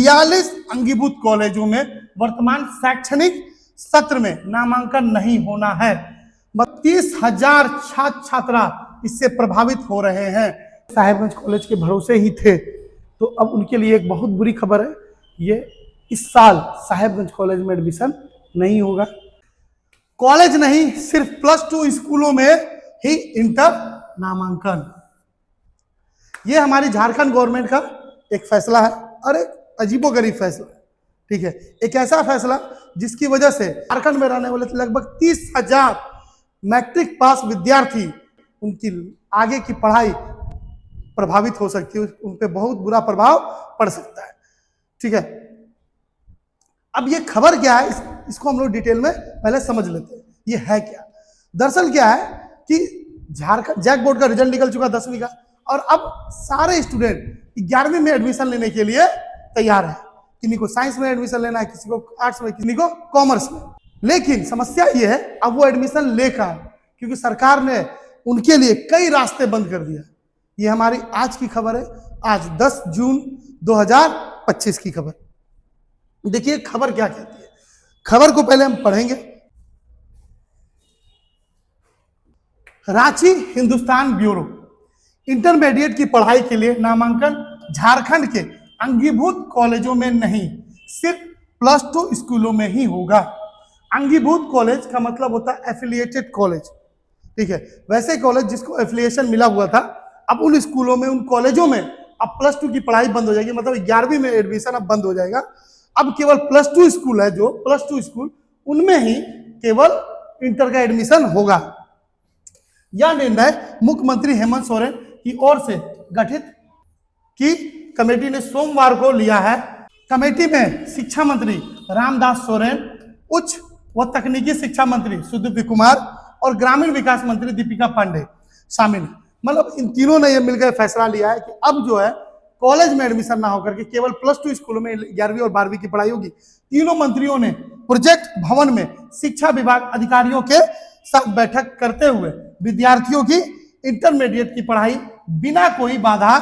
42 अंगीभूत कॉलेजों में वर्तमान शैक्षणिक सत्र में नामांकन नहीं होना है। 32,000 छात्र छात्रा इससे प्रभावित हो रहे हैं। साहेबगंज कॉलेज के भरोसे ही थे, तो अब उनके लिए एक बहुत बुरी खबर है। ये इस साल साहेबगंज कॉलेज में एडमिशन नहीं होगा। कॉलेज नहीं, सिर्फ +2 स्कूलों में ही इंटर नामांकन। ये हमारी झारखंड गवर्नमेंट का एक फैसला है और एक अजीबोगरीब फैसला है। ठीक है, एक ऐसा फैसला जिसकी वजह से झारखंड में रहने वाले लगभग 30,000 मैट्रिक पास विद्यार्थी, उनकी आगे की पढ़ाई प्रभावित हो सकती है, उन पे बहुत बुरा प्रभाव पड़ सकता है। ठीक है, अब ये खबर क्या है, इसको हम लोग डिटेल में पहले समझ लेते हैं। ये है क्या? दरअसल क्या है कि झारखंड जैक बोर्ड का रिजल्ट निकल चुका 10वीं का, और अब सारे स्टूडेंट 11वीं में एडमिशन लेने के लिए तैयार है। किसी को साइंस में एडमिशन लेना है, किसी को आर्ट्स में, किसी को कॉमर्स में। लेकिन समस्या ये है, अब वो एडमिशन लेकर, क्योंकि सरकार ने उनके लिए कई रास्ते बंद कर दिया। ये हमारी आज की खबर है, आज 10 जून 2025 की खबर। देखिए खबर क्या कहती है। खबर को पहले हम पढ़ेंगे। रांची हिंदुस्तान ब्यूरो, इंटरमीडिएट की पढ़ाई के लिए नामांकन झारखंड के अंगीभूत कॉलेजों में नहीं, सिर्फ +2 स्कूलों में ही होगा। अंगीभूत कॉलेज का मतलब होता है एफिलिएटेड कॉलेज। ठीक है, वैसे कॉलेज जिसको एफिलिएशन मिला हुआ था, अब उन स्कूलों में, उन कॉलेजों में अब +2 की पढ़ाई बंद हो जाएगी। मतलब 11वीं में एडमिशन अब बंद हो जाएगा। अब केवल +2 स्कूल है, जो +2 स्कूल, उनमें ही केवल इंटर का एडमिशन होगा। यह निर्णय मुख्यमंत्री हेमंत सोरेन की ओर से गठित की कमेटी ने सोमवार को लिया है। कमेटी में शिक्षा मंत्री रामदास सोरेन, उच्च व तकनीकी शिक्षा मंत्री सुदीप कुमार और ग्रामीण विकास मंत्री दीपिका पांडे शामिल हैं। मतलब इन तीनों ने यह मिलकर फैसला लिया है कि अब जो है कॉलेज में एडमिशन ना होकर के केवल +2 स्कूलों में 11वीं और 12वीं की पढ़ाई होगी। तीनों मंत्रियों ने प्रोजेक्ट भवन में शिक्षा विभाग अधिकारियों के साथ बैठक करते हुए विद्यार्थियों की इंटरमीडिएट की पढ़ाई बिना कोई बाधा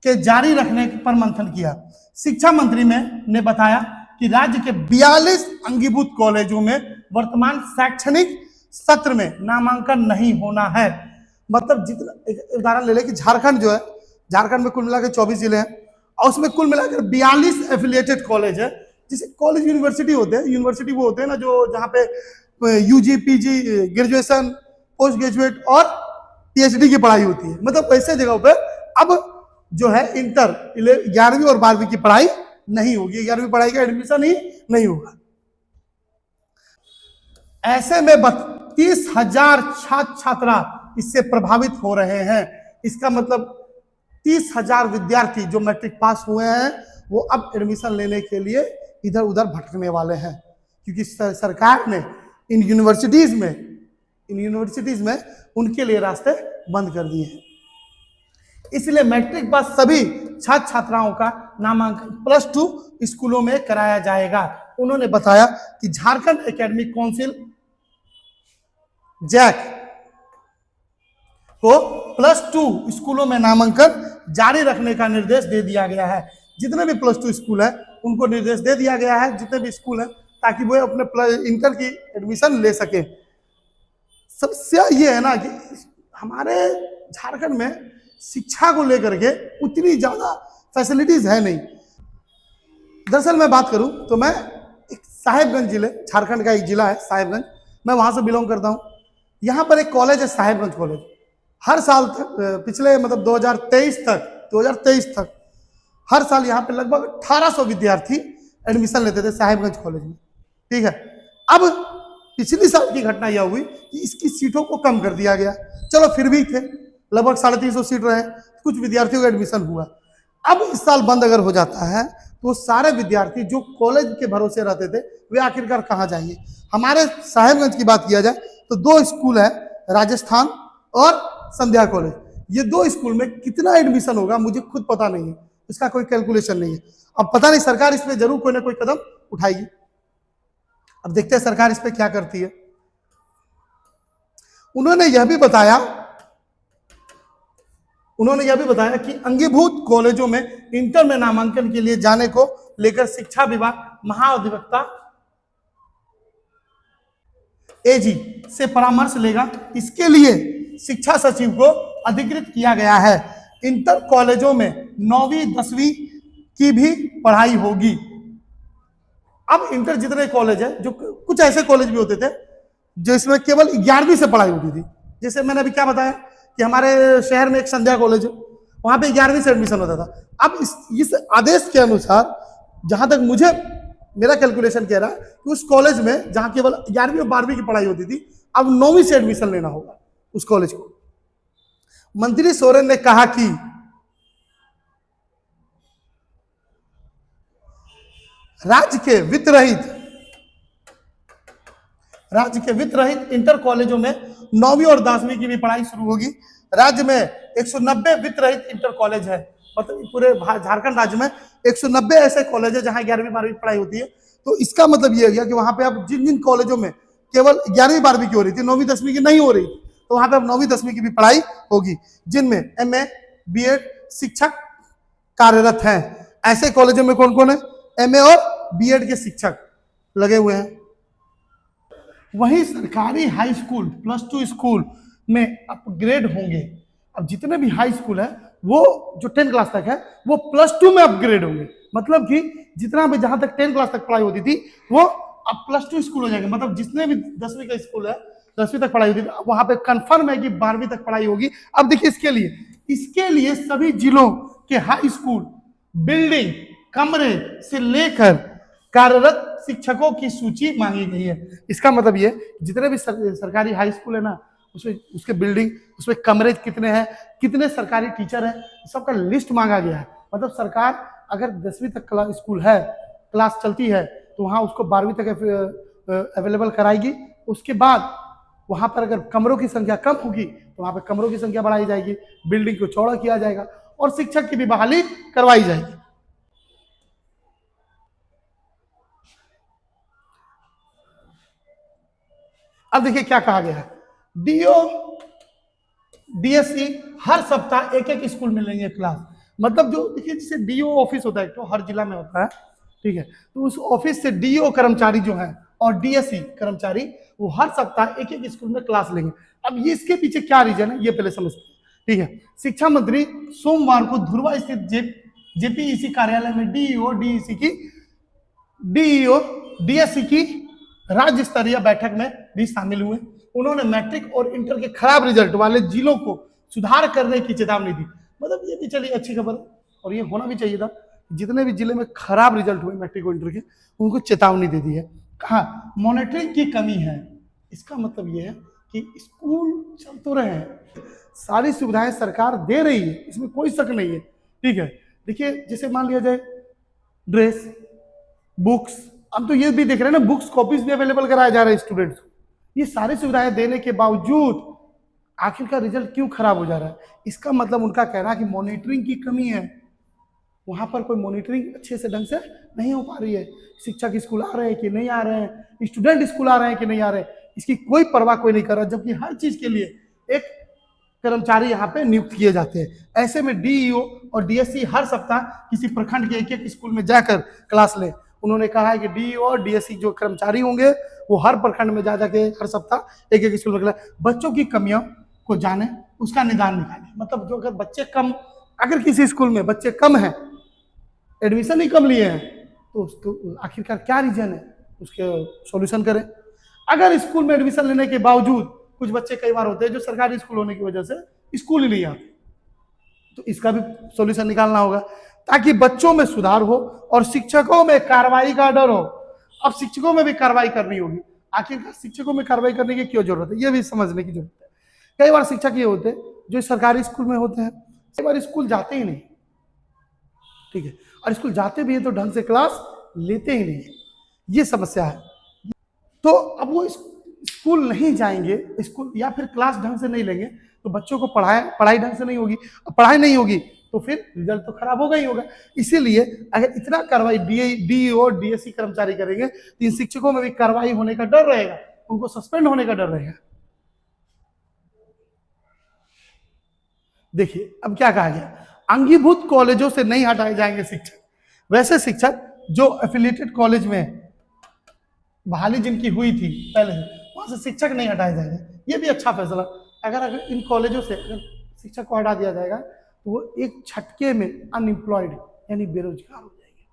के जारी रखने पर मंथन किया। शिक्षा मंत्री ने बताया कि राज्य के 42 अंगीभूत कॉलेजों में वर्तमान शैक्षणिक सत्र में नामांकन नहीं होना है। मतलब जितना, एक उदाहरण ले लें कि झारखंड जो है, झारखंड में कुल मिलाकर 24 जिले हैं और उसमें कुल मिलाकर 42 एफिलिएटेड कॉलेज है, जिसे कॉलेज यूनिवर्सिटी होते हैं। यूनिवर्सिटी वो होते हैं ना जो जहाँ पे UG, PG, graduation, post graduate और पीएचडी की पढ़ाई होती है। मतलब ऐसे जगहों पे अब जो है इंटर 11वीं और 12वीं की पढ़ाई नहीं होगी, 11वीं पढ़ाई का एडमिशन ही नहीं होगा। ऐसे में 32,000 छात्र छात्रा इससे प्रभावित हो रहे हैं। इसका मतलब 30,000 विद्यार्थी जो मैट्रिक पास हुए हैं, वो अब एडमिशन लेने के लिए इधर उधर भटकने वाले हैं, क्योंकि सरकार ने इन यूनिवर्सिटीज में उनके लिए रास्ते बंद कर दिए हैं। इसलिए मैट्रिक पास सभी छात्र छात्राओं का नामांकन +2 स्कूलों में कराया जाएगा। उन्होंने बताया कि झारखंड एकेडमिक काउंसिल जैक को +2 स्कूलों में नामांकन जारी रखने का निर्देश दे दिया गया है। जितने भी +2 स्कूल है उनको निर्देश दे दिया गया है, जितने भी स्कूल है, ताकि वो अपने इंटर की एडमिशन ले सके। समस्या ये है ना कि हमारे झारखंड में शिक्षा को लेकर के उतनी ज्यादा फैसिलिटीज है नहीं। दरअसल मैं बात करूं तो मैं एक साहेबगंज जिले, झारखंड का एक जिला है साहेबगंज, मैं वहां से बिलोंग करता हूं। यहाँ पर एक कॉलेज है साहेबगंज कॉलेज। हर साल तक, पिछले मतलब 2023 तक हर साल यहाँ पे लगभग 1800 विद्यार्थी एडमिशन लेते थे साहेबगंज कॉलेज में। ठीक है, अब पिछली साल की घटना यह हुई कि इसकी सीटों को कम कर दिया गया। चलो फिर भी थे, लगभग 350 सीट रहे, कुछ विद्यार्थियों का एडमिशन हुआ। अब इस साल बंद अगर हो जाता है तो सारे विद्यार्थी जो कॉलेज के भरोसे रहते थे, वे आखिरकार कहाँ जाएंगे? हमारे साहेबगंज की बात किया जाए तो 2 स्कूल है, राजस्थान और संध्या कॉलेज। ये 2 स्कूल में कितना एडमिशन होगा मुझे खुद पता नहीं है, इसका कोई कैलकुलेशन नहीं है। अब पता नहीं, सरकार इस पे जरूर कोई ना कोई कदम उठाएगी। अब देखते हैं सरकार इस पे क्या करती है। उन्होंने यह भी बताया उन्होंने यह भी बताया कि अंगीभूत कॉलेजों में इंटर में नामांकन के लिए जाने को लेकर शिक्षा विभाग महाधिवक्ता एजी से परामर्श लेगा। इसके लिए शिक्षा सचिव को अधिकृत किया गया है। इंटर कॉलेजों में 9वीं 10वीं की भी पढ़ाई होगी। अब इंटर जितने कॉलेज है, जो कुछ ऐसे कॉलेज भी होते थे जिसमें केवल 11वीं से पढ़ाई होती थी, जैसे मैंने अभी क्या बताया कि हमारे शहर में एक संध्या कॉलेज है, वहां पे 11वीं से एडमिशन होता था। अब इस आदेश के अनुसार जहां तक मुझे मेरा कैलकुलेशन कह रहा है कि उस कॉलेज में जहां केवल 11वीं और 12वीं की पढ़ाई होती थी, अब 9वीं से एडमिशन लेना होगा उस कॉलेज को। मंत्री सोरेन ने कहा कि राज्य के वित्त रहित इंटर कॉलेजों में 9वीं और 10वीं की भी पढ़ाई शुरू होगी। राज्य में 190 वित्त रहित इंटर कॉलेज है, मतलब पूरे झारखंड राज्य में 190 ऐसे कॉलेज है जहां 11वीं 12वीं की पढ़ाई होती है। तो इसका मतलब ये हो गया कि वहां पे अब जिन जिन कॉलेजों में केवल 11वीं 12वीं की हो रही थी, 9वीं 10वीं की नहीं हो रही, तो वहां पे अब 9वीं 10वीं की भी पढ़ाई होगी, जिनमें MA BEd शिक्षक कार्यरत हैं। ऐसे कॉलेजों में कौन कौन है? MA और BEd के शिक्षक लगे हुए हैं। वहीं सरकारी हाई स्कूल +2 स्कूल में अपग्रेड होंगे। अब जितने भी हाई स्कूल है वो जो 10 क्लास तक है वो +2 में अपग्रेड होंगे। मतलब कि जितना भी जहां तक 10 क्लास तक पढ़ाई होती थी वो अब +2 स्कूल हो जाएंगे। मतलब जितने भी 10वीं का स्कूल है, 10वीं तक पढ़ाई होती थी, वहां पे कंफर्म है कि 12वीं तक पढ़ाई होगी। अब देखिए इसके लिए सभी जिलों के हाई स्कूल बिल्डिंग कमरे से लेकर कार्यरत शिक्षकों की सूची मांगी गई है। इसका मतलब ये जितने भी सरकारी हाई स्कूल है ना, उसमें उसके बिल्डिंग, उसमें कमरे कितने हैं, कितने सरकारी टीचर हैं, सबका लिस्ट मांगा गया है। मतलब सरकार अगर 10वीं तक स्कूल है, क्लास चलती है, तो वहाँ उसको 12वीं तक अवेलेबल कराएगी। उसके बाद वहाँ पर अगर कमरों की संख्या कम होगी तो वहाँ पर कमरों की संख्या बढ़ाई जाएगी, बिल्डिंग को चौड़ा किया जाएगा और शिक्षक की भी बहाली करवाई जाएगी। अब देखिए क्या कहा गया है, DO DSE हर सप्ताह एक एक स्कूल में लेंगे क्लास। मतलब जो देखिए जैसे DO ऑफिस होता है तो हर जिला में होता है, ठीक है, तो उस ऑफिस से DO कर्मचारी जो है और DSE कर्मचारी वो हर सप्ताह एक एक स्कूल में क्लास लेंगे। अब ये इसके पीछे क्या रीजन है ये पहले समझते हैं, ठीक है। शिक्षा मंत्री सोमवार को धुरवा स्थित JPEC कार्यालय में DEO DSE की राज्य स्तरीय बैठक में भी शामिल हुए। उन्होंने मैट्रिक और इंटर के खराब रिजल्ट वाले जिलों को सुधार करने की चेतावनी दी। मतलब ये भी चलिए अच्छी खबर और ये होना भी चाहिए था, जितने भी जिले में खराब रिजल्ट हुए मैट्रिक और इंटर के उनको चेतावनी दे दी है। कहा मॉनिटरिंग की कमी है। इसका मतलब ये है कि स्कूल चल तो रहे हैं, सारी सुविधाएं सरकार दे रही है, इसमें कोई शक नहीं है, ठीक है। देखिए जैसे मान लिया जाए ड्रेस, बुक्स, हम तो ये भी देख रहे हैं ना, बुक्स कॉपीज भी अवेलेबल कराया जा रहा है स्टूडेंट्स को। ये सारी सुविधाएं देने के बावजूद आखिरकार रिजल्ट क्यों खराब हो जा रहा है? इसका मतलब उनका कहना है कि मॉनिटरिंग की कमी है। वहां पर कोई मॉनिटरिंग अच्छे से ढंग से नहीं हो पा रही है। शिक्षक स्कूल आ रहे हैं कि नहीं आ रहे हैं, स्टूडेंट स्कूल आ रहे हैं कि नहीं आ रहे हैं, इसकी कोई परवाह कोई नहीं कर रहा, जबकि हर चीज के लिए एक कर्मचारी यहाँ पे नियुक्त किए जाते हैं। ऐसे में DEO और DSE हर सप्ताह किसी प्रखंड के एक एक स्कूल में जाकर क्लास ले। उन्होंने कहा है कि DEO और DSE जो कर्मचारी होंगे वो हर प्रखंड में जा जाके हर सप्ताह एक एक स्कूल में क्लास, बच्चों की कमियों को जाने, उसका निदान निकाले। मतलब जो अगर बच्चे कम, अगर किसी स्कूल में बच्चे कम हैं, एडमिशन ही कम लिए हैं, तो उसको आखिरकार क्या रीजन है, उसके सॉल्यूशन करें। अगर स्कूल में एडमिशन लेने के बावजूद कुछ बच्चे कई बार होते हैं जो सरकारी स्कूल होने की वजह से स्कूल ही नहीं आते, तो इसका भी सॉल्यूशन निकालना होगा ताकि बच्चों में सुधार हो और शिक्षकों में कार्रवाई का डर हो। अब शिक्षकों में भी कार्रवाई करनी होगी। आखिरकार शिक्षकों में कार्रवाई करने की क्यों जरूरत है, यह भी समझने की जरूरत है। कई बार शिक्षक ये होते हैं जो सरकारी स्कूल में होते हैं, कई बार स्कूल जाते ही नहीं, ठीक है, और स्कूल जाते भी है तो ढंग से क्लास लेते ही नहीं है, ये समस्या है। तो अब वो स्कूल नहीं जाएंगे, स्कूल या फिर क्लास ढंग से नहीं लेंगे तो बच्चों को पढ़ाई ढंग से नहीं होगी, पढ़ाई नहीं होगी तो फिर रिजल्ट तो खराब होगा ही होगा। इसीलिए अगर इतना कार्रवाई DEO और DSE कर्मचारी करेंगे तो इन शिक्षकों में भी कार्रवाई होने का डर रहेगा, उनको सस्पेंड होने का डर रहेगा। देखिए अब क्या कहा गया, अंगीभूत कॉलेजों से नहीं हटाए जाएंगे शिक्षक। वैसे शिक्षक जो एफिलिएटेड कॉलेज में बहाली जिनकी हुई थी पहले, वहां से शिक्षक नहीं हटाए जाएंगे। ये भी अच्छा फैसला। अगर इन कॉलेजों से अगर शिक्षक को हटा दिया जाएगा तो वो एक झटके में अनएम्प्लॉयड यानी बेरोजगार हो जाएंगे,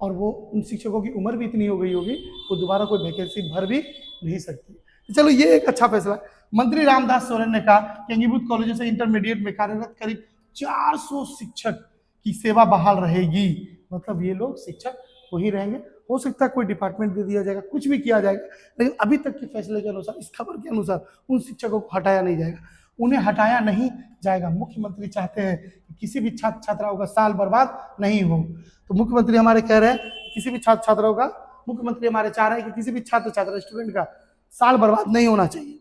और वो उन शिक्षकों की उम्र भी इतनी हो गई होगी वो दोबारा कोई वैकेंसी भर भी नहीं सकती। तो चलो ये एक अच्छा फैसला। मंत्री रामदास सोरेन ने कहा कि अंगीभूत कॉलेजों से इंटरमीडिएट में कार्यरत करीब 400 शिक्षक की सेवा बहाल रहेगी। मतलब ये लोग शिक्षक वही रहेंगे। हो सकता है कोई डिपार्टमेंट दे दिया जाएगा, कुछ भी किया जाएगा, लेकिन अभी तक के फैसले के अनुसार, इस खबर के अनुसार, उन शिक्षकों को हटाया नहीं जाएगा। उन्हें हटाया नहीं जाएगा। मुख्यमंत्री चाहते हैं कि किसी भी छात्र छात्राओं का साल बर्बाद नहीं हो। तो मुख्यमंत्री हमारे कह रहे हैं किसी भी छात्र छात्राओं का, मुख्यमंत्री हमारे चाह रहे हैं कि किसी भी छात्र छात्रा स्टूडेंट का साल बर्बाद नहीं होना चाहिए।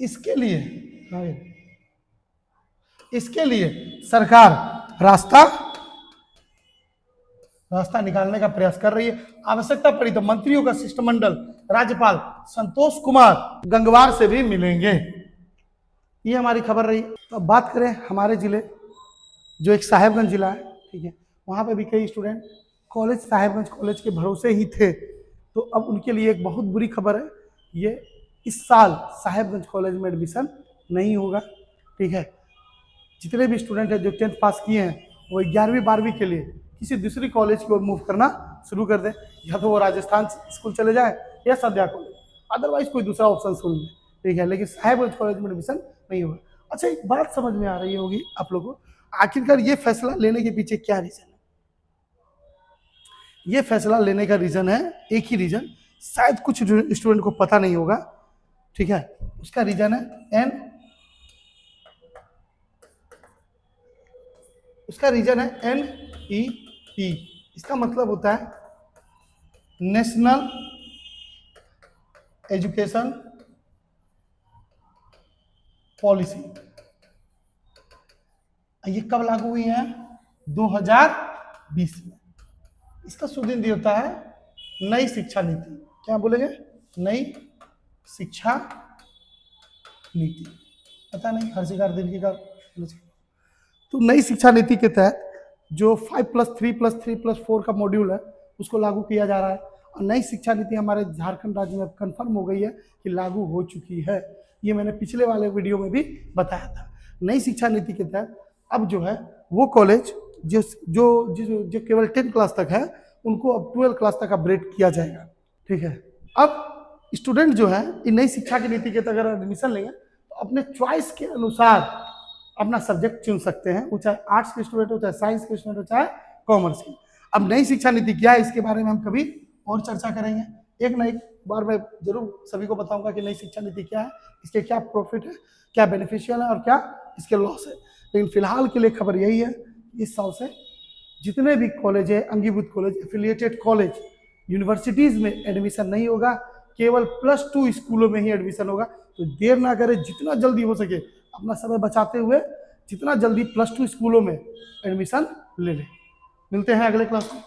इसके लिए सरकार रास्ता निकालने का प्रयास कर रही है। आवश्यकता पड़ी तो मंत्रियों का शिष्टमंडल राज्यपाल संतोष कुमार गंगवार से भी मिलेंगे। ये हमारी खबर रही। तो अब बात करें हमारे जिले, जो एक साहेबगंज जिला है, ठीक है, वहां पे भी कई स्टूडेंट कॉलेज, साहेबगंज कॉलेज के भरोसे ही थे। तो अब उनके लिए एक बहुत बुरी खबर है, ये इस साल साहेबगंज कॉलेज में एडमिशन नहीं होगा। ठीक है, जितने भी स्टूडेंट हैं जो 10th पास किए हैं वो 11वीं 12वीं के लिए किसी दूसरी कॉलेज की ओर मूव करना शुरू कर दें, या तो वो राजस्थान स्कूल चले जाए या संध्या कॉलेज, अदरवाइज कोई दूसरा ऑप्शन सुन लें। ठीक है, लेकिन साहेबगंज कॉलेज में एडमिशन नहीं होगा। अच्छा, एक बात समझ में आ रही होगी आप लोगों को, आखिरकार ये फैसला लेने के पीछे क्या रीजन है? ये फैसला लेने का रीजन है, एक ही रीजन, शायद कुछ स्टूडेंट को पता नहीं होगा। ठीक है, उसका रीजन है NEP। इसका मतलब होता है नेशनल एजुकेशन पॉलिसी। ये कब लागू हुई है? 2020 में। इसका शुद्ध हिंदी होता है नई शिक्षा नीति। क्या बोलेंगे? नई शिक्षा नीति। पता नहीं, हर शिकार दिल की का। तो नई शिक्षा नीति के तहत जो 5+3+3+4 का मॉड्यूल है उसको लागू किया जा रहा है, और नई शिक्षा नीति हमारे झारखंड राज्य में कंफर्म हो गई है कि लागू हो चुकी है। ये मैंने पिछले वाले वीडियो में भी बताया था। नई शिक्षा नीति के तहत अब जो है वो कॉलेज जो जो जो, जो केवल 10 क्लास तक है उनको अब 12 क्लास तक अपग्रेड किया जाएगा। ठीक है, अब स्टूडेंट जो है इन नई शिक्षा की नीति के तहत अगर एडमिशन लेंगे तो अपने चॉइस के अनुसार अपना सब्जेक्ट चुन सकते हैं, वो चाहे आर्ट्स के स्टूडेंट हो, चाहे साइंस के स्टूडेंट हो, चाहे कॉमर्स के। अब नई शिक्षा नीति क्या है इसके बारे में हम कभी और चर्चा करेंगे। एक ना एक बार मैं जरूर सभी को बताऊंगा कि नई शिक्षा नीति क्या है, इसके क्या प्रॉफिट है, क्या बेनिफिशियल है और क्या इसके लॉस है। लेकिन फिलहाल के लिए खबर यही है, इस साल से जितने भी कॉलेज है, अंगीभूत कॉलेज, एफिलिएटेड कॉलेज, यूनिवर्सिटीज में एडमिशन नहीं होगा, केवल +2 स्कूलों में ही एडमिशन होगा। तो देर ना करें, जितना जल्दी हो सके अपना समय बचाते हुए जितना जल्दी +2 स्कूलों में एडमिशन ले लें। मिलते हैं अगले क्लास में।